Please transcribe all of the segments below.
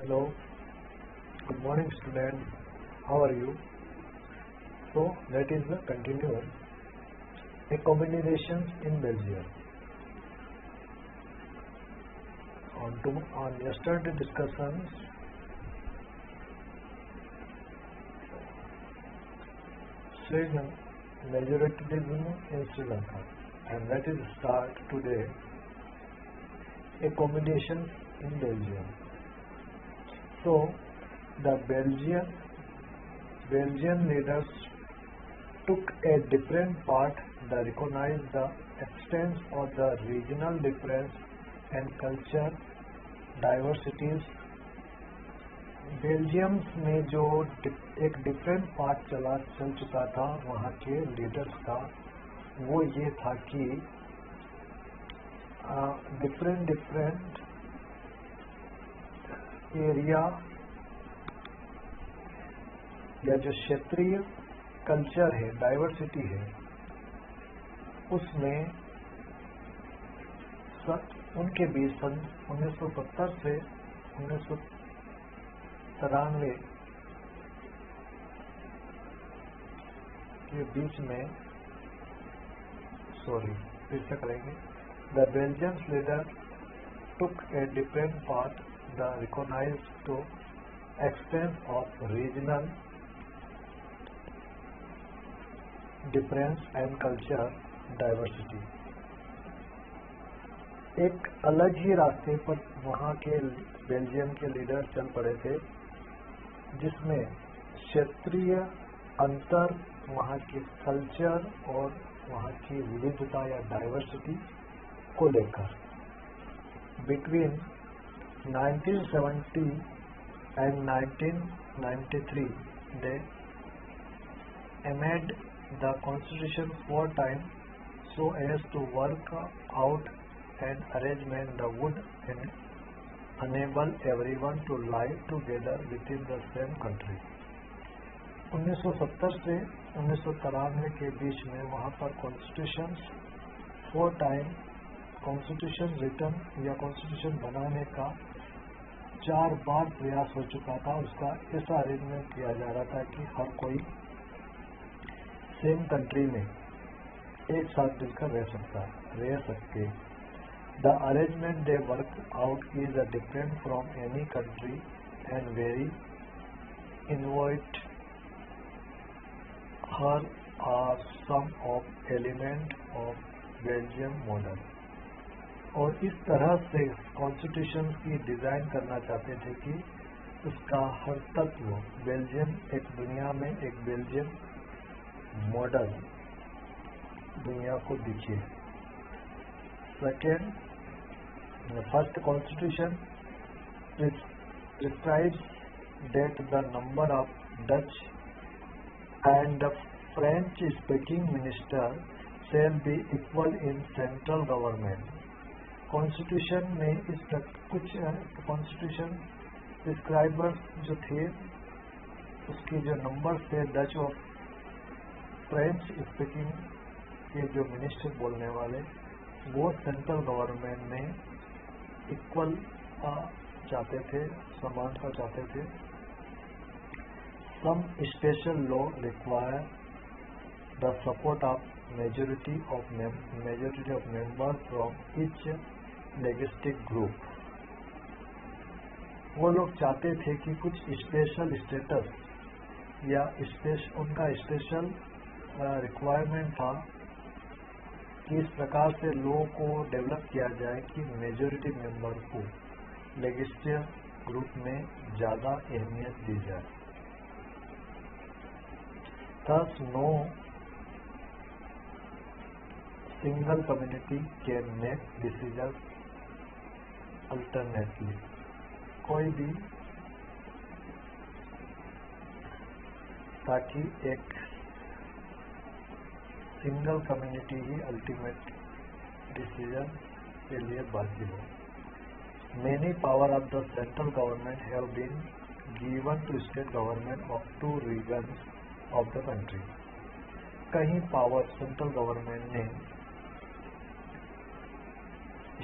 Hello, good morning students. How are you? So let is the continue accommodations in Belgium. On yesterday discussions, Sri majoritism in Sri Lanka, and let is start today accommodations in Belgium. So the Belgian leaders took a different part that recognized the extent of the regional difference and culture diversities. Belgium में जो एक different part चल चुका था वहाँ के leaders का, वो ये था कि डिफरेंट एरिया या जो क्षेत्रीय कल्चर है, डाइवर्सिटी है, उसमें उनके बीच 1970 से 1993 के बीच में फिर से करेंगे. The Belgian leader took a different part the recognized to extent of regional difference and culture diversity. एक अलग ही रास्ते पर वहाँ के बेल्जियम के लीडर चल पड़े थे, जिसमें क्षेत्रीय अंतर, वहाँ के कल्चर और वहाँ की विविधता या डाइवर्सिटी को लेकर between 1970 and 1993 they amended the constitution 4 times so as to work out an arrangement that would enable everyone to live together within the same country. 1970 से 1993 के बीच में वहाँ पर कॉन्स्टिट्यूशन 4 टाइम कॉन्स्टिट्यूशन रिटर्न या कॉन्स्टिट्यूशन बनाने का 4 बार प्रयास हो चुका था. उसका ऐसा अरेंजमेंट किया जा रहा था कि हर कोई सेम कंट्री में एक साथ मिलकर रह सकते. The arrangement they work out is different from any country and very involved her are some of element of Belgium model. और इस तरह से कॉन्स्टिट्यूशन की डिज़ाइन करना चाहते थे कि उसका हर तत्व बेल्जियम एक दुनिया में एक बेल्जियम मॉडल दुनिया को दिखे. Second, the first constitution prescribes that the number of Dutch and the French speaking minister shall be equal in central government. Constitution में इस कुछ constitution prescribers जो थे, उसके जो नंबर थे डच और फ्रेंच स्पीकिंग के जो मिनिस्टर बोलने वाले, वो सेंट्रल गवर्नमेंट में इक्वल चाहते थे, समानता चाहते थे. Some special law require the support of majority of members from each legislative group. वो लोग चाहते थे कि कुछ स्पेशल स्टेटस या उनका स्पेशल रिक्वायरमेंट था कि इस प्रकार से लोगों को डेवलप किया जाए कि मेजॉरिटी मेंबर को लेजिस्लेटिव ग्रुप में ज़्यादा अहमियत दी जाए. Thus, no single community can make decisions alternately. कोई भी ताकि एक सिंगल कम्युनिटी ही अल्टीमेट डिसीजन के लिए बाध्य हो. Many power of the central government have been given to state government of 2 regions of the country. कहीं पावर सेंट्रल गवर्नमेंट ने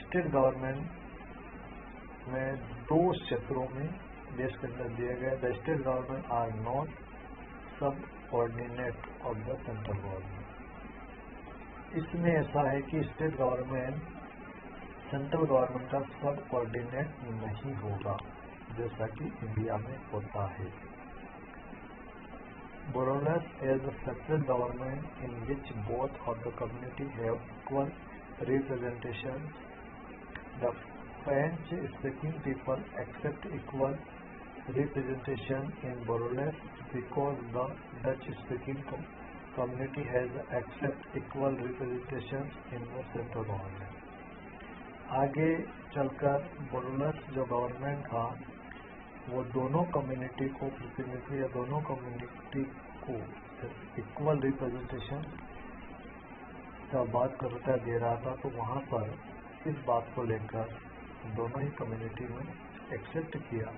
स्टेट गवर्नमेंट में 2 क्षेत्रों में देश के अंदर दिए गए, the state government are not subordinate of the central government. इसमें ऐसा है कि स्टेट गवर्नमेंट सेंट्रल गवर्नमेंट का सब ऑर्डिनेट नहीं होगा, जैसा कि इंडिया में होता है। Borolas as a separate government in which both of the community have equal representation. The French-speaking people accept equal representation in Borolas because the Dutch-speaking community has accept equal representation in the central government. आगे चलकर बोरोलस जो government था वो दोनों community को प्रतिनिधित्व या दोनों कम्युनिटी को इक्वल रिप्रेजेंटेशन का बात करता दे रहा था, तो वहाँ पर इस बात को लेकर दोनों ही कम्युनिटी में एक्सेप्ट किया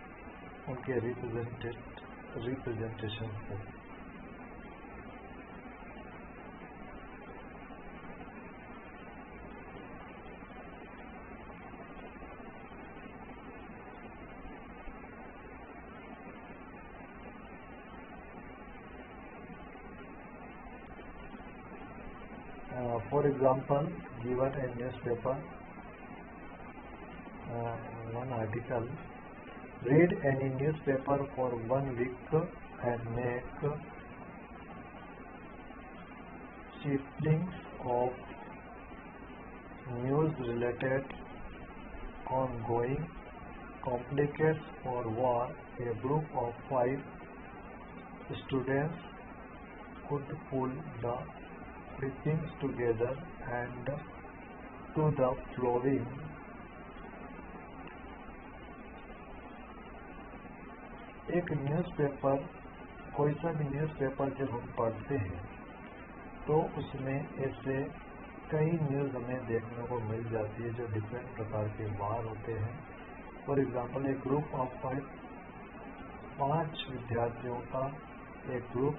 उनके रिप्रेजेंटेशन को। For example, given a newspaper, one article, read any newspaper for 1 week and make shiftings of news related ongoing conflicts or war. A group of 5 students could pull the clippings together and to the following एक newspaper, कोई सा भी newspaper जब हम पढ़ते हैं तो उसमें ऐसे कई न्यूज़ हमें देखने को मिल जाती है जो डिफरेंट प्रकार के वार होते हैं। फॉर एग्जांपल, एक ग्रुप ऑफ 5 विद्यार्थियों का एक ग्रुप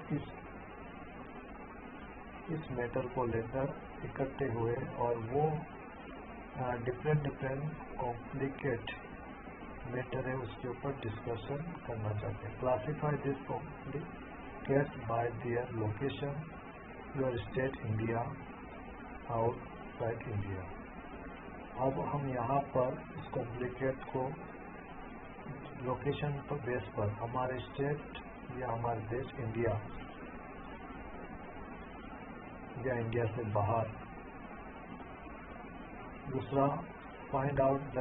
इस मैटर को लेकर इकट्ठे हुए और वो डिफरेंट कॉम्प्लिकेट मैटर है उसके ऊपर डिस्कशन करना चाहते हैं। Classify this complicates bye their location, your state, India, outside India. अब हम यहाँ पर इस कॉम्प्लिकेट को लोकेशन पर बेस पर हमारे स्टेट या हमारे देश इंडिया या इंडिया से बाहर। दूसरा, find out the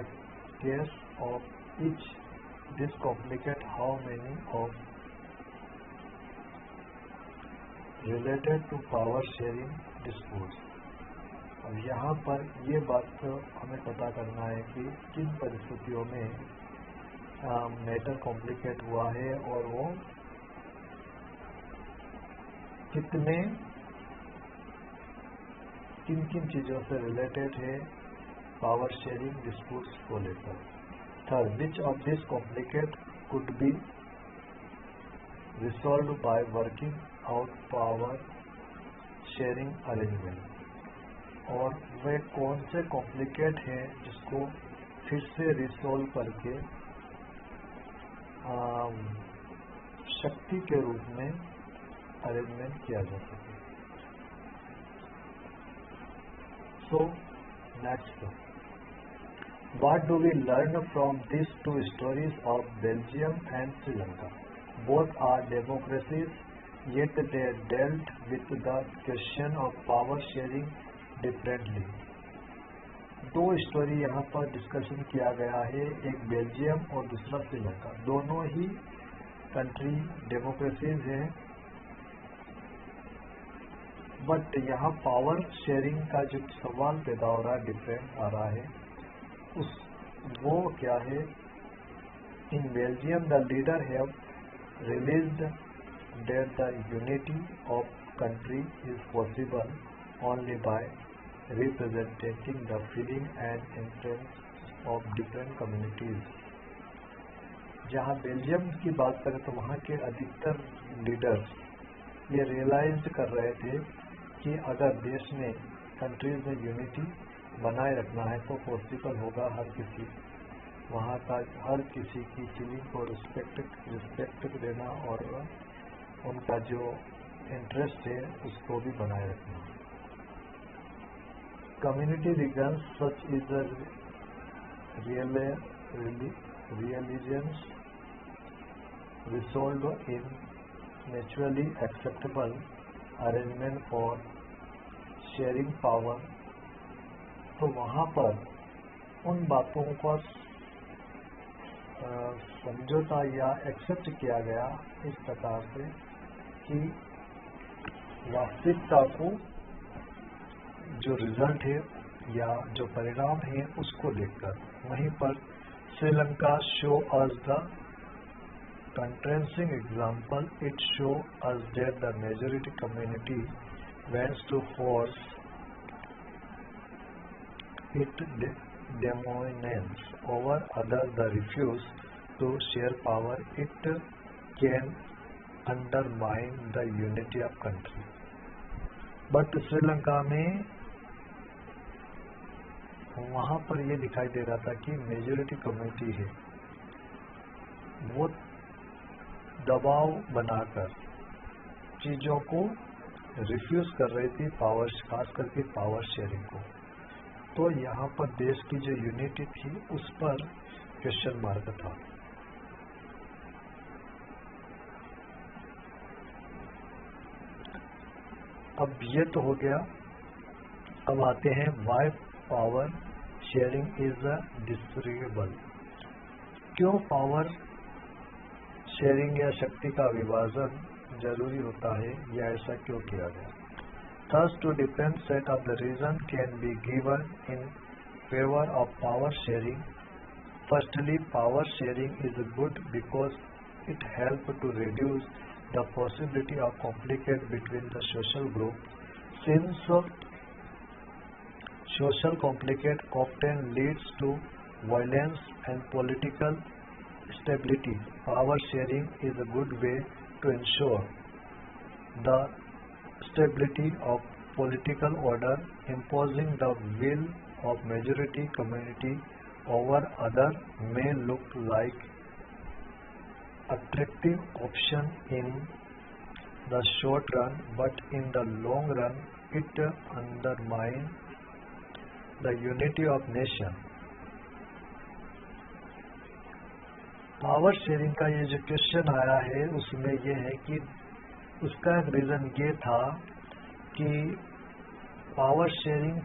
case of each this complicate, how many of related to power sharing disputes. अब यहाँ पर ये बात हमें पता करना है कि किन परिस्थितियों में मैटर कॉम्प्लिकेट हुआ है और वो किन किन चीज़ों से रिलेटेड है पावर शेयरिंग डिस्प्यूट्स को लेकर। Third, which of this complicate could be resolve by working out power sharing arrangement. और वे कौन से कॉम्प्लिकेट हैं जिसको फिर से रिसॉल्व करके शक्ति के रूप में अरेंजमेंट किया जा सके। So, next, what do we learn from these two stories of Belgium and Sri Lanka? Both are democracies, yet they dealt with the question of power sharing differently. दो स्टोरी यहाँ पर डिस्कशन किया गया है, एक बेल्जियम और दूसरा श्रीलंका। दोनों ही कंट्री डेमोक्रेसीज हैं, बट यहाँ पावर शेयरिंग का जो सवाल पैदा हो रहा है डिफरेंट आ रहा है। वो क्या है? In Belgium the leader have released that the unity of country is possible only by representing the feeling and intense of different communities. जहाँ बेल्जियम की बात करें तो वहाँ के अधिकतर लीडर्स ये रियलाइज कर रहे थे कि अगर देश में कंट्रीज में यूनिटी बनाए रखना है तो पॉसिबल होगा हर किसी वहाँ का हर किसी की फीलिंग को रिस्पेक्ट देना और उनका जो इंटरेस्ट है उसको भी बनाए रखना। Community regions such is the religions resolved in naturally acceptable arrangement for sharing power। तो वहाँ पर उन बातों का समझौता या एक्सेप्ट किया गया इस प्रकार से कि वास्तविकता को जो रिजल्ट है या जो परिणाम है उसको देखकर। वहीं पर Sri Lanka show us the contrasting example, it shows us that the majority community wants to force its dominance over others, the refuse to share power, it can undermine the unity of country. But Sri Lanka में वहाँ पर ये दिखाई दे रहा था कि majority community है वो दबाव बनाकर चीज़ों को रिफ्यूज कर रही थी, पावर, खास करके पावर शेयरिंग को। तो यहाँ पर देश की जो यूनिटी थी उस पर क्वेश्चन मार्क था। अब ये तो हो गया। अब आते हैं why power sharing is distributable. क्यों पावर शेयरिंग या शक्ति का विभाजन जरूरी होता है या ऐसा क्यों किया गया? Thus, two different set of the reason can be given in favor of power sharing. Firstly, power sharing is good because it helps to reduce the possibility of conflict between the social groups. Since social conflict often leads to violence and political stability, power sharing is a good way to ensure the stability of political order. Imposing the will of majority community over other may look like attractive option in the short run, but in the long run it undermines the unity of nation. Power sharing का ये जो question आया है उसमें ये है कि उसका एक रीज़न ये था कि पावर शेयरिंग,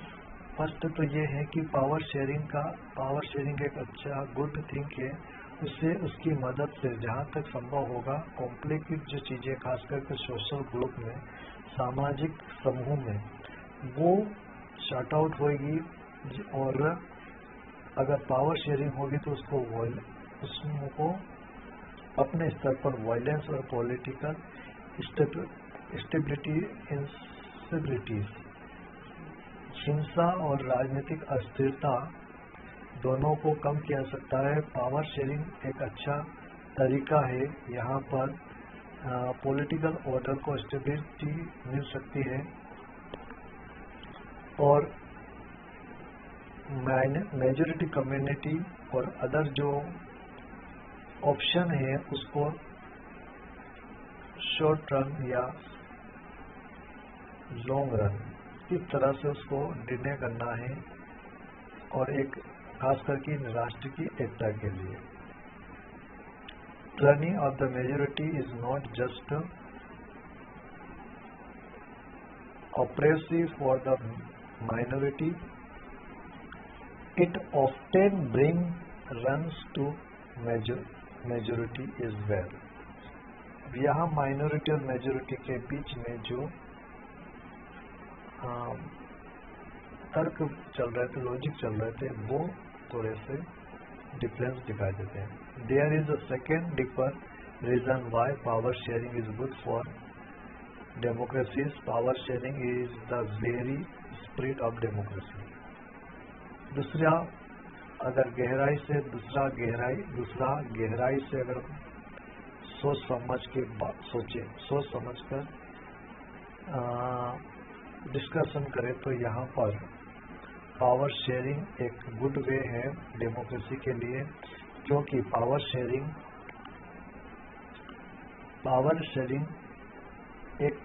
फर्स्ट तो ये है कि पावर शेयरिंग एक अच्छा गुड थिंग है। उससे उसकी मदद से जहाँ तक संभव होगा कॉम्प्लेक्स जो चीज़ें खास करके सोशल ग्रुप में, सामाजिक समूह में, वो शट आउट होगी। और अगर पावर शेयरिंग होगी तो उसको अपने स्तर पर वायलेंस और पॉलिटिकल इंस्टेबिलिटीज, हिंसा और राजनीतिक अस्थिरता दोनों को कम किया जा सकता है। पावर शेयरिंग एक अच्छा तरीका है। यहाँ पर पॉलिटिकल ऑर्डर को स्टेबिलिटी मिल सकती है और मेजॉरिटी कम्युनिटी और अदर जो ऑप्शन है उसको शॉर्ट रन या लॉन्ग रन इस तरह से उसको निर्णय करना है, और एक खास करके राष्ट्र की एकता के लिए। tyranny of the majority is not just oppressive for the minority, it often brings runs to majority as well. यहाँ माइनॉरिटी और मेजॉरिटी के बीच में जो तर्क चल रहे थे, लॉजिक चल रहे थे, वो थोड़े से डिफरेंस दिखाई देते हैं। There is a second deeper reason why power sharing is good for democracies. Power sharing is the very spirit of democracy. दूसरा अगर गहराई से अगर सोच समझ के बात सोच समझ कर डिस्कशन करें तो यहाँ पर पावर शेयरिंग एक गुड वे है डेमोक्रेसी के लिए, क्योंकि पावर शेयरिंग एक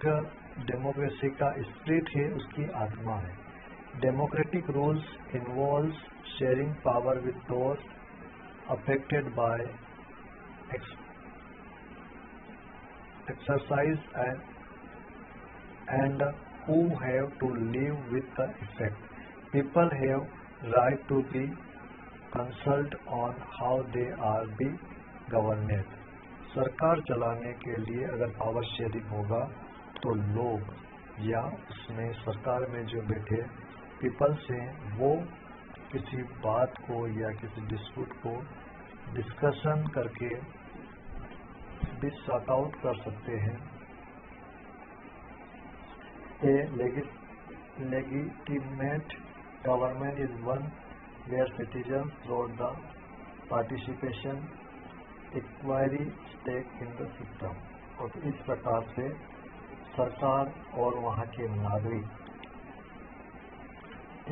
डेमोक्रेसी का स्पिरिट है, उसकी आत्मा है। Democratic rules involves sharing power with those affected by exercise and who have to live with the effect. People have right to be consulted on how they are be governed. सरकार चलाने के लिए अगर power sharing होगा तो लोग या उसमें सरकार में जो बैठे पीपल्स हैं वो किसी बात को या किसी डिस्प्यूट को डिस्कशन करके भी सॉर्ट आउट कर सकते हैं। A legitimate government is one where citizens through the participation acquire stake in the system। और इस प्रकार से सरकार और वहाँ के नागरिक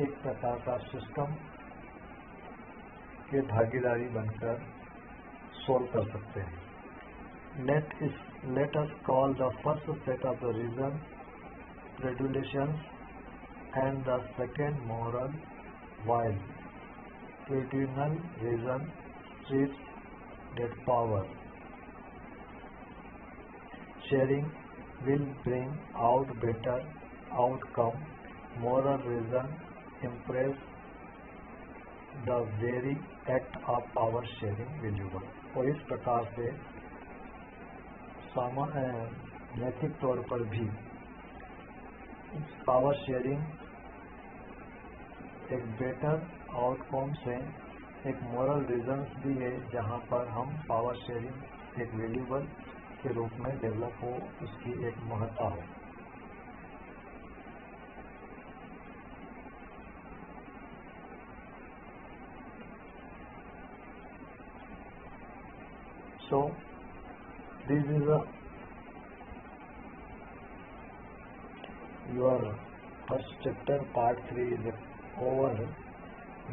एक प्रकार का सिस्टम के भागीदारी बनकर सोल्व कर सकते हैं। Let us call the first set of the reason regulations and the second moral, while traditional reason treats that power sharing will bring out better outcome, moral reason impress the very act of power sharing valuable। और इस प्रकार से नैतिक तौर पर भी power sharing एक better outcomes है, एक मॉरल रीजन्स भी है जहाँ पर हम पावर शेयरिंग एक वैल्यूबल के रूप में डेवलप हो, उसकी एक महत्ता हो। So this is your first chapter, part 3 is over.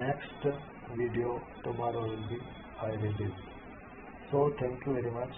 Next video tomorrow will be I release. So thank you very much.